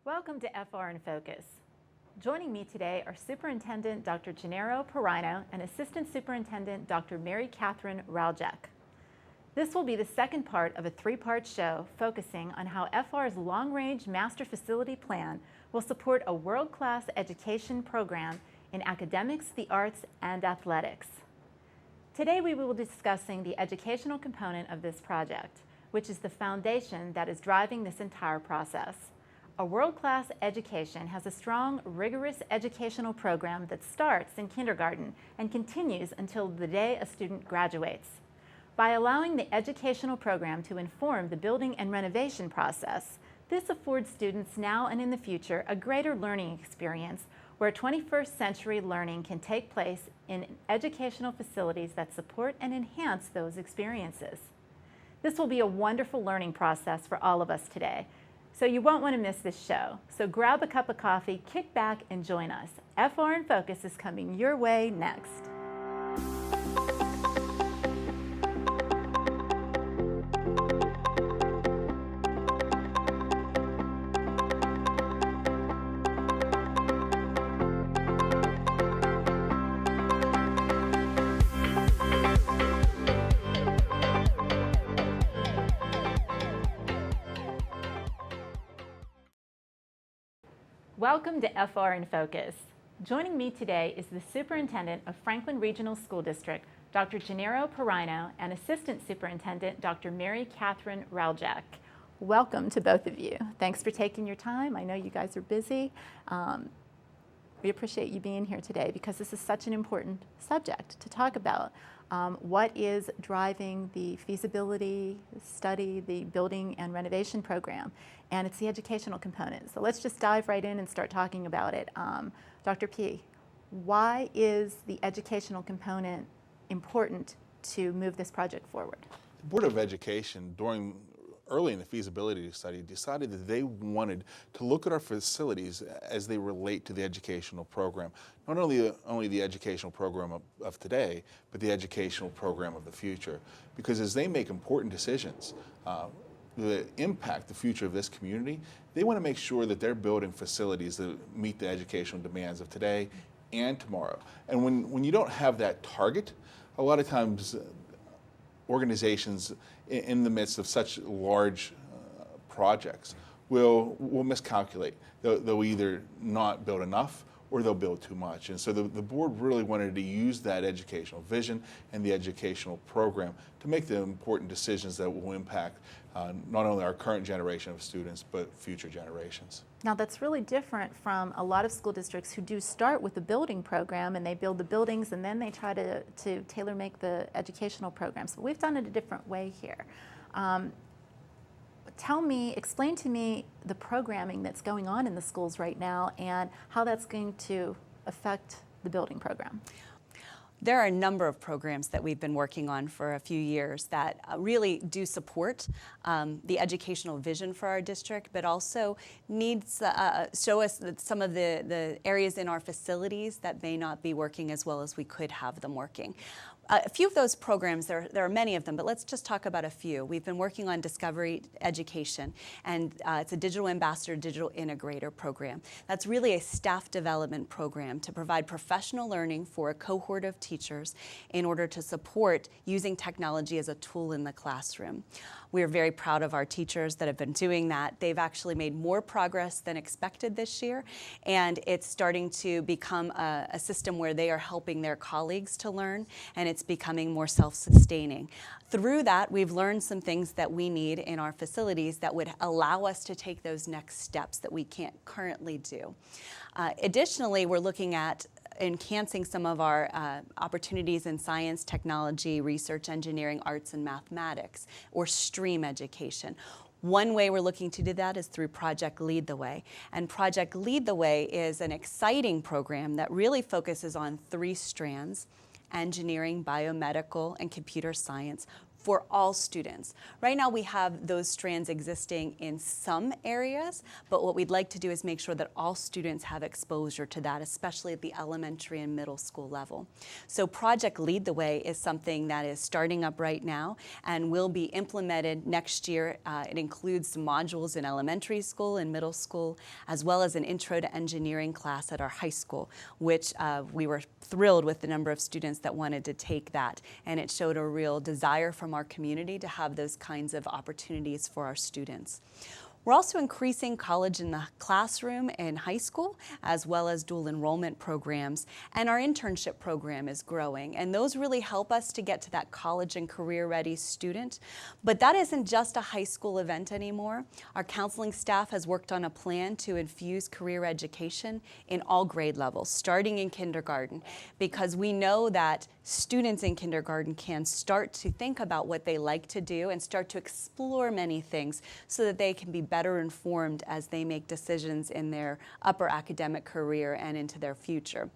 Welcome to FR in Focus. Joining me today are Superintendent Dr. Gennaro Perino and Assistant Superintendent Dr. Mary Catherine Raljak. This will be the second part of a three-part show focusing on how FR's long-range master facility plan will support a world-class education program in academics, the arts, and athletics. Today we will be discussing the educational component of this project, which is the foundation that is driving this entire process. A world-class education has a strong, rigorous educational program that starts in kindergarten and continues until the day a student graduates. By allowing the educational program to inform the building and renovation process, this affords students now and in the future a greater learning experience where 21st century learning can take place in educational facilities that support and enhance those experiences. This will be a wonderful learning process for all of us today. So you won't want to miss this show. So grab a cup of coffee, kick back, and join us. FR in Focus is coming your way next. Welcome to FR in Focus. Joining me today is the Superintendent of Franklin Regional School District, Dr. Gennaro Perino, and Assistant Superintendent, Dr. Mary Catherine Raljak. Welcome to both of you. Thanks for taking your time. I know you guys are busy. We appreciate you being here today because this is such an important subject to talk about. What is driving the feasibility study, the building and renovation program, and it's the educational component. So let's just dive right in and start talking about it. Dr. P, why is the educational component important to move this project forward? The Board of Education, early in the feasibility study, decided that they wanted to look at our facilities as they relate to the educational program. Not only the educational program of today, but the educational program of the future. Because as they make important decisions that impact the future of this community, they want to make sure that they're building facilities that meet the educational demands of today and tomorrow. And when you don't have that target, a lot of times organizations in the midst of such large projects will miscalculate. They'll either not build enough or they'll build too much. And so the board really wanted to use that educational vision and the educational program to make the important decisions that will impact not only our current generation of students, but future generations. Now that's really different from a lot of school districts who do start with the building program and they build the buildings and then they try to tailor make the educational programs. But we've done it a different way here. Explain to me the programming that's going on in the schools right now and how that's going to affect the building program. There are a number of programs that we've been working on for a few years that really do support the educational vision for our district, but also needs show us that some of the areas in our facilities that may not be working as well as we could have them working. A few of those programs, there are many of them, but let's just talk about a few. We've been working on Discovery Education, and it's a digital ambassador, digital integrator program. That's really a staff development program to provide professional learning for a cohort of teachers in order to support using technology as a tool in the classroom. We are very proud of our teachers that have been doing that. They've actually made more progress than expected this year, and it's starting to become a system where they are helping their colleagues to learn, and it's becoming more self-sustaining. Through that, we've learned some things that we need in our facilities that would allow us to take those next steps that we can't currently do. Additionally, we're looking at enhancing some of our opportunities in science, technology, research, engineering, arts, and mathematics, or STREAM education. One way we're looking to do that is through Project Lead the Way. And Project Lead the Way is an exciting program that really focuses on three strands: engineering, biomedical, and computer science, for all students. Right now we have those strands existing in some areas, but what we'd like to do is make sure that all students have exposure to that, especially at the elementary and middle school level. So Project Lead the Way is something that is starting up right now and will be implemented next year. It includes some modules in elementary school and middle school, as well as an Intro to Engineering class at our high school, which we were thrilled with the number of students that wanted to take that. And it showed a real desire from our community to have those kinds of opportunities for our students. We're also increasing college in the classroom in high school, as well as dual enrollment programs, and our internship program is growing, and those really help us to get to that college and career-ready student. But that isn't just a high school event anymore. Our counseling staff has worked on a plan to infuse career education in all grade levels, starting in kindergarten, because we know that students in kindergarten can start to think about what they like to do and start to explore many things so that they can be better informed as they make decisions in their upper academic career and into their future.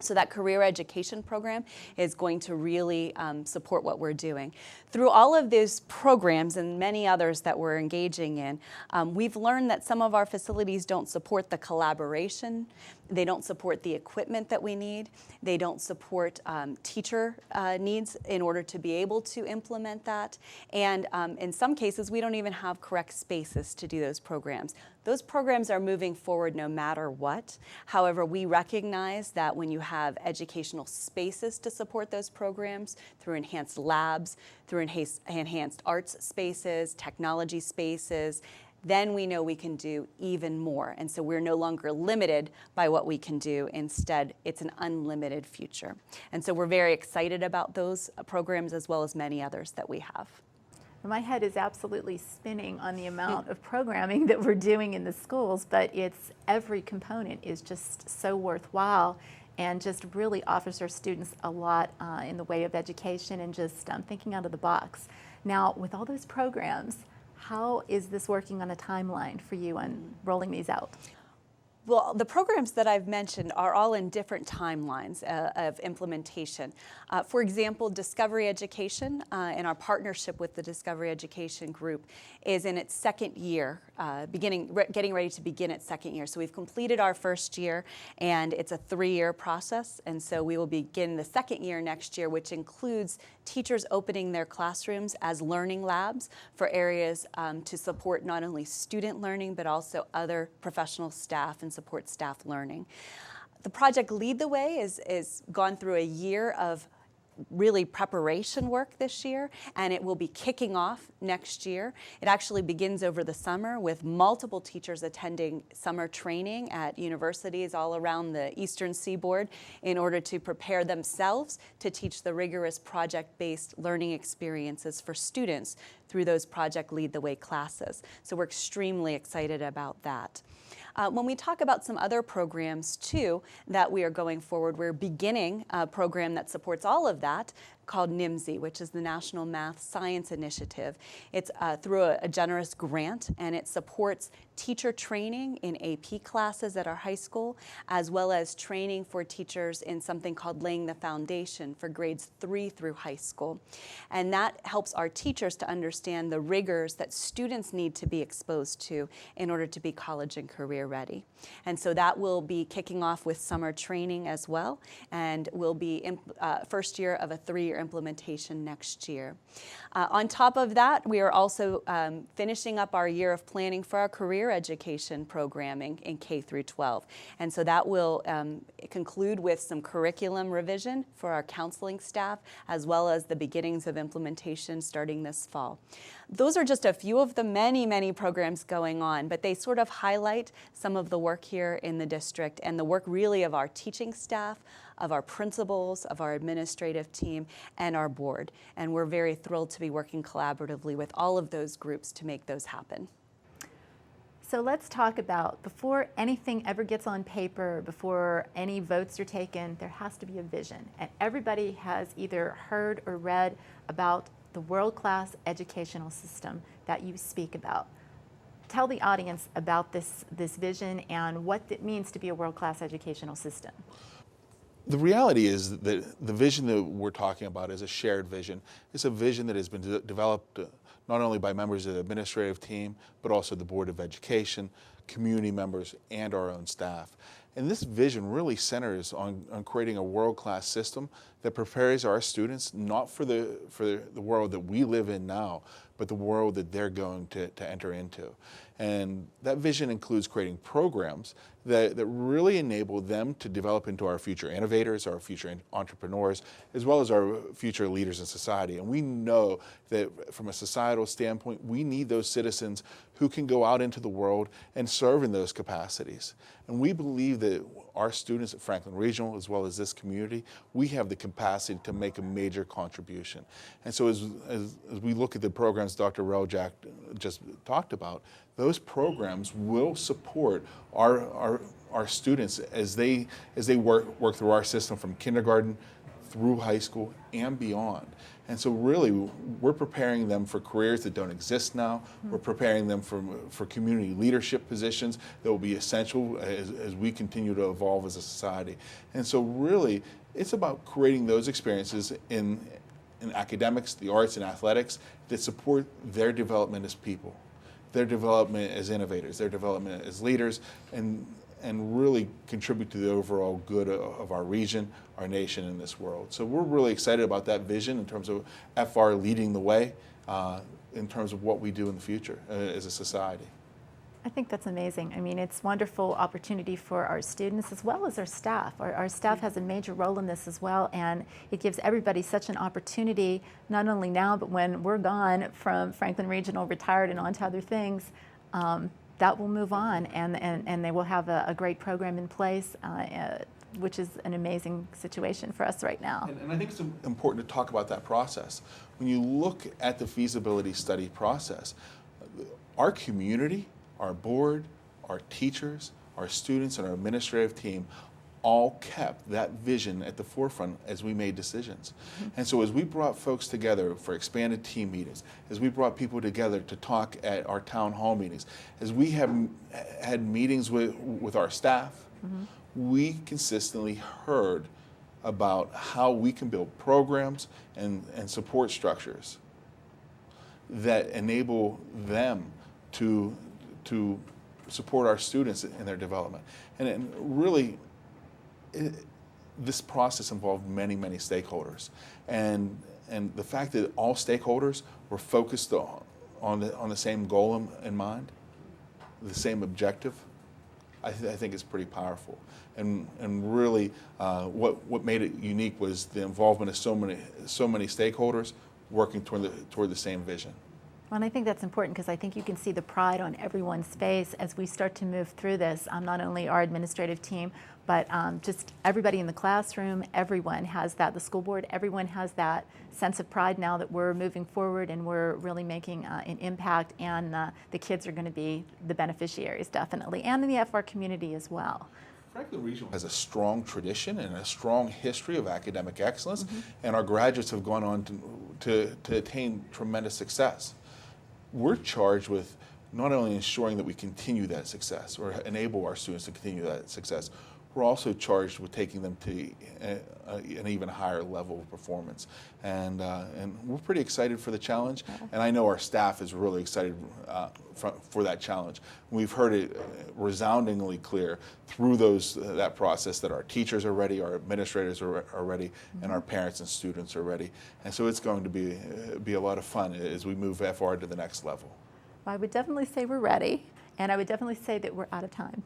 So that career education program is going to really support what we're doing. Through all of these programs and many others that we're engaging in, we've learned that some of our facilities don't support the collaboration, they don't support the equipment that we need, they don't support teacher needs in order to be able to implement that, and in some cases we don't even have correct spaces to do those programs. Those programs are moving forward no matter what. However, we recognize that when you have educational spaces to support those programs through enhanced labs, through enhanced arts spaces, technology spaces, then we know we can do even more. And so we're no longer limited by what we can do. Instead, it's an unlimited future. And so we're very excited about those programs as well as many others that we have. My head is absolutely spinning on the amount of programming that we're doing in the schools, but every component is just so worthwhile and just really offers our students a lot in the way of education and just thinking out of the box. Now, with all those programs, how is this working on a timeline for you on rolling these out? Well, the programs that I've mentioned are all in different timelines of implementation. For example, Discovery Education and our partnership with the Discovery Education Group is in its second year, getting ready to begin its second year. So we've completed our first year, and it's a 3-year process. And so we will begin the second year next year, which includes teachers opening their classrooms as learning labs for areas to support not only student learning, but also other professional staff and support staff learning. The Project Lead the Way is gone through a year of really preparation work this year, and it will be kicking off next year. It actually begins over the summer with multiple teachers attending summer training at universities all around the Eastern Seaboard in order to prepare themselves to teach the rigorous project-based learning experiences for students through those Project Lead the Way classes. So we're extremely excited about that. When we talk about some other programs too that we are going forward, we're beginning a program that supports all of that called NIMSI, which is the National Math Science Initiative. It's through a generous grant, and it supports teacher training in AP classes at our high school, as well as training for teachers in something called Laying the Foundation for grades 3 through high school. And that helps our teachers to understand the rigors that students need to be exposed to in order to be college and career ready. And so that will be kicking off with summer training as well, and will be first year of a 3-year implementation next year. On top of that, we are also finishing up our year of planning for our career education programming in K through 12. And so that will conclude with some curriculum revision for our counseling staff, as well as the beginnings of implementation starting this fall. Those are just a few of the many, many programs going on, but they sort of highlight some of the work here in the district and the work really of our teaching staff, of our principals, of our administrative team, and our board. And we're very thrilled to be working collaboratively with all of those groups to make those happen. So let's talk about, before anything ever gets on paper, before any votes are taken, there has to be a vision. And everybody has either heard or read about the world-class educational system that you speak about. Tell the audience about this vision and what it means to be a world-class educational system. The reality is that the vision that we're talking about is a shared vision. It's a vision that has been developed not only by members of the administrative team, but also the Board of Education, community members, and our own staff. And this vision really centers on creating a world-class system that prepares our students not for the world that we live in now, but the world that they're going to enter into. And that vision includes creating programs that really enable them to develop into our future innovators, our future entrepreneurs, as well as our future leaders in society. And we know that from a societal standpoint, we need those citizens who can go out into the world and serve in those capacities. And we believe that our students at Franklin Regional, as well as this community, we have the capacity to make a major contribution. And so as we look at the programs Dr. Raljak just talked about, those programs will support our students as they work through our system from kindergarten through high school and beyond. And so really, we're preparing them for careers that don't exist now. We're preparing them for community leadership positions that will be essential as we continue to evolve as a society. And so really, it's about creating those experiences in academics, the arts, and athletics that support their development as people, their development as innovators, their development as leaders, and really contribute to the overall good of our region, our nation, and this world. So we're really excited about that vision in terms of FR leading the way in terms of what we do in the future as a society. I think that's amazing. I mean, it's a wonderful opportunity for our students as well as our staff. Our staff has a major role in this as well, and it gives everybody such an opportunity, not only now, but when we're gone from Franklin Regional, retired and on to other things, that will move on, and they will have a great program in place, which is an amazing situation for us right now. And I think it's important to talk about that process. When you look at the feasibility study process, our community, our board, our teachers, our students, and our administrative team all kept that vision at the forefront as we made decisions. And so as we brought folks together for expanded team meetings, as we brought people together to talk at our town hall meetings, as we have had meetings with our staff, we consistently heard about how we can build programs and support structures that enable them to support our students in their development. And really, this process involved many, many stakeholders. And the fact that all stakeholders were focused on the same goal in mind, the same objective, I think is pretty powerful. And really, what made it unique was the involvement of so many stakeholders working toward the same vision. Well, and I think that's important because I think you can see the pride on everyone's face as we start to move through this. Not only our administrative team, but just everybody in the classroom, everyone has that, the school board, everyone has that sense of pride now that we're moving forward and we're really making an impact, and the kids are going to be the beneficiaries, definitely, and in the FR community as well. Franklin Regional has a strong tradition and a strong history of academic excellence, and our graduates have gone on to attain tremendous success. We're charged with not only ensuring that we continue that success or enable our students to continue that success, we're also charged with taking them to an even higher level of performance. And we're pretty excited for the challenge, and I know our staff is really excited for that challenge. We've heard it resoundingly clear through that process that our teachers are ready, our administrators are ready, and our parents and students are ready. And so it's going to be a lot of fun as we move FR to the next level. Well, I would definitely say we're ready. And I would definitely say that we're out of time.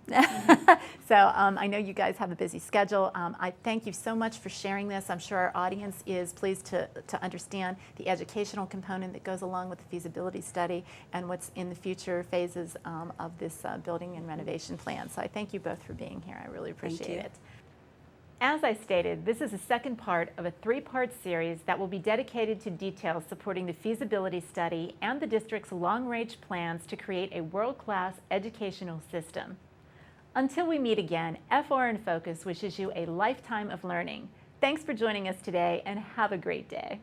So I know you guys have a busy schedule. I thank you so much for sharing this. I'm sure our audience is pleased to understand the educational component that goes along with the feasibility study and what's in the future phases of this building and renovation plan. So I thank you both for being here. I really appreciate it. As I stated, this is the second part of a three-part series that will be dedicated to details supporting the feasibility study and the district's long-range plans to create a world-class educational system. Until we meet again, FR inFocus wishes you a lifetime of learning. Thanks for joining us today, and have a great day.